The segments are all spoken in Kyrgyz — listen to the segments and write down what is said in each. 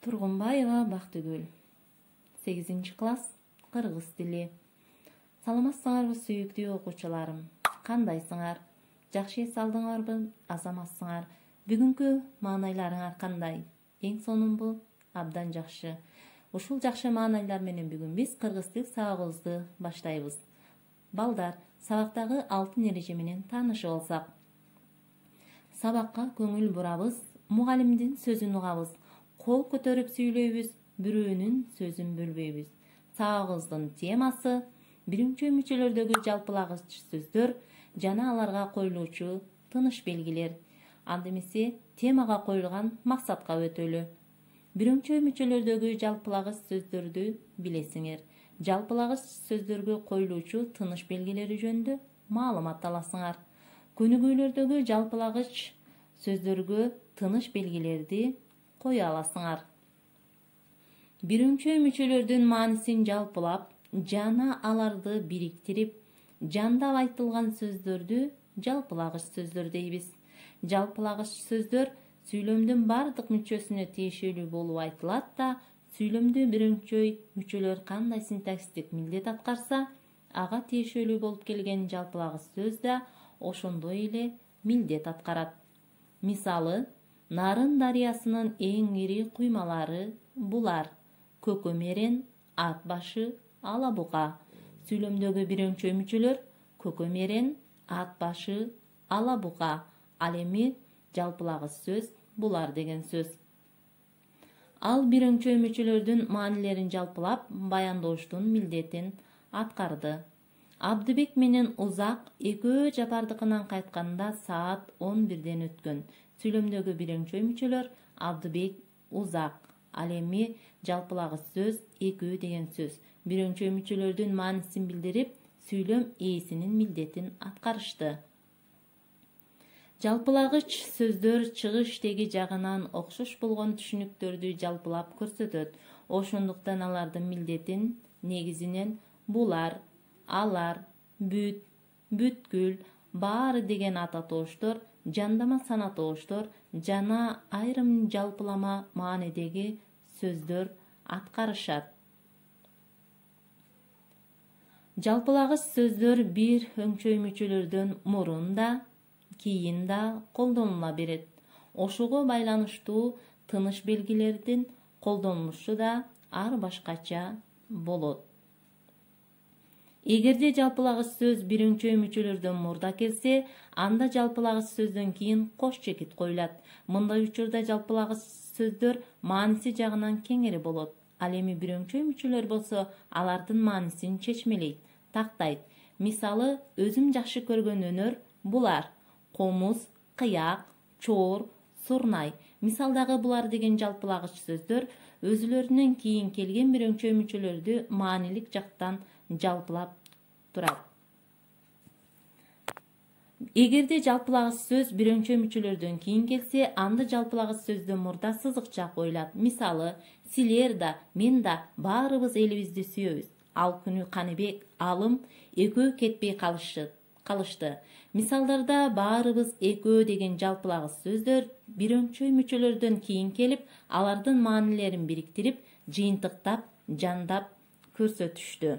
Тургунбаева Бактыгүл. 8-класс кыргыз тили. Саламатсыңарбы сүйүктүү окуучуларым? Кандайсыңар? Жакшы эс алдыңарбы? Азаматсыңар? Бүгүнкү маанайларыңар кандай? Эң сонунбу? Абдан жакшы. Ушул жакшы маанайлар менен бүгүн биз кыргыз тил сабагыбызды баштайбыз. Балдар, сабактагы алтын эреже менен таанышып алсак. Сабакка көңүл бурабыз, мугалимдин сөзүн угабыз, кол көтөрүп сүйлөйбүз, бирөөнүн сөзүн бөлбөйбүз. Сабагыбыздын темасы биринчи мүчөлөрдөгү жалпылагыч сөздөр жана аларга коюлуучу тыныш белгилер. Анда эмесе темага коюлган максатка өтөлү. Биринчи мүчөлөрдөгү жалпылагыч сөздөрдү билесиңер. Жалпылагыч сөздөргө коюлуучу тыныш белгилери жөнүндө маалымат аласыңар. Көнүгүүлөрдөгү жалпылагыч сөздөргө тыныш белгилерди кое аласыңар. Биринчи мүчөлөрдүн маанисин жалпылап жана аларды бириктирип, жандап айтылган сөздөрдү жалпылагыч сөздөр дейбиз. Жалпылагыч сөздөр сүйлөмдүн бардык мүчөсүнө тиешелүү болуп айтылат да, сүйлөмдө биринчи мүчөлөр кандай синтаксистик милдет аткарса, ага тиешелүү болуп келген жалпылагыч сөз да ошондой эле милдет аткарат. Мисалы, Нарын дарыясынын эң ири куймалары булар: Көкөмерен, Ат башы, Ала буга. Сүйлөмдөгү биринчи мүчөлөр көкөмерен, ат башы, ала буга. Ал эми жалпылагыч сөз булар деген сөз. Ал биринчи мүчөлөрдүн маанилерин жалпылап баяндооштун милдетин аткарды. Абдыбек менен Узак экөө жапардыкынан кайтканда саат 11ден өткөн. Сүйлөмдөгү биринчи мүчөлөр Абдыбек, Узак. Ал эми жалпылагыч сөз экөө деген сөз. Биринчи мүчөлөрдүн маанисин билдирип, сүйлөм ээсинин милдетин аткарышты. Жалпылагыч сөздөр чыгыш теги жагынан окшош болгон түшүнүктөрдү жалпылап көрсөтөт. Ошондуктан алардын милдетин негизинен булар, алар, бүт, бүткүл, баары деген ата тооштор, жандама сана тооштор жана айрым жалпылама маанидеги сөздөр аткарышат. Жалпылагыч сөздөр бир өңчөй мүчөлөрдөн мурун да, кийин да колдонула берет. Ошого байланыштуу тыныш белгилердин колдонулушу да ар башкача болот. Эгерде жалпылагыч сөз биринчи мүчөлөрдөн мурда келсе, анда жалпылагыч сөздөн кийин кош чекит коюлат. Мындай учурда жалпылагыч сөздөр мааниси жагынан кеңири болот. Ал эми биринчи мүчөлөр болсо алардын маанисин чечмелейт, тактайт. Мисалы, өзүм жакшы көргөн өнөр булар: комуз, кыяк, чоор, сурнай. Мисалдагы булар деген жалпылагыч сөздөр өзүлөрүнөн кийин келген биринчи мүчөлөрдү маанилик жактан жалпылап турат. Эгерде жалпылагыч сөз биринчи мүчөлөрдөн кийин келсе, анда жалпылагыч сөздөн мурда сызыкча коюлат. Мисалы, силер да, мен да баарыбыз элибизди сүйөбүз. Ал күнү Каныбек, Алым экөө кетпей калышты. Мисалдарда баарыбыз экөө деген жалпылагыч сөздөр биринчи мүчөлөрдөн кийин келип, алардын маанилерин бириктирип, жыйынтыктап, жандап көрсөтүштү.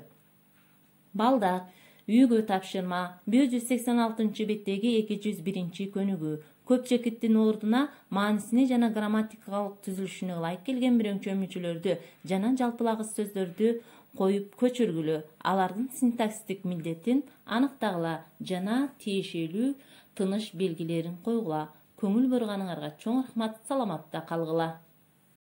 Балдар, үйгө тапшырма 186-беттеги 201 көнүгүү. Көп чекиттин ордуна маанисине жана грамматикалык түзүлүшүнө ылайык келген биринчи мүчөлөрдү жана жалпылагыч сөздөрдү коюп көчүргүлө. Алардын синтаксистик милдетин аныктагыла жана тиешелүү тыныш белгилерин койгула. Көңүл бурганыңарга чоң рахмат, саламатта калгыла.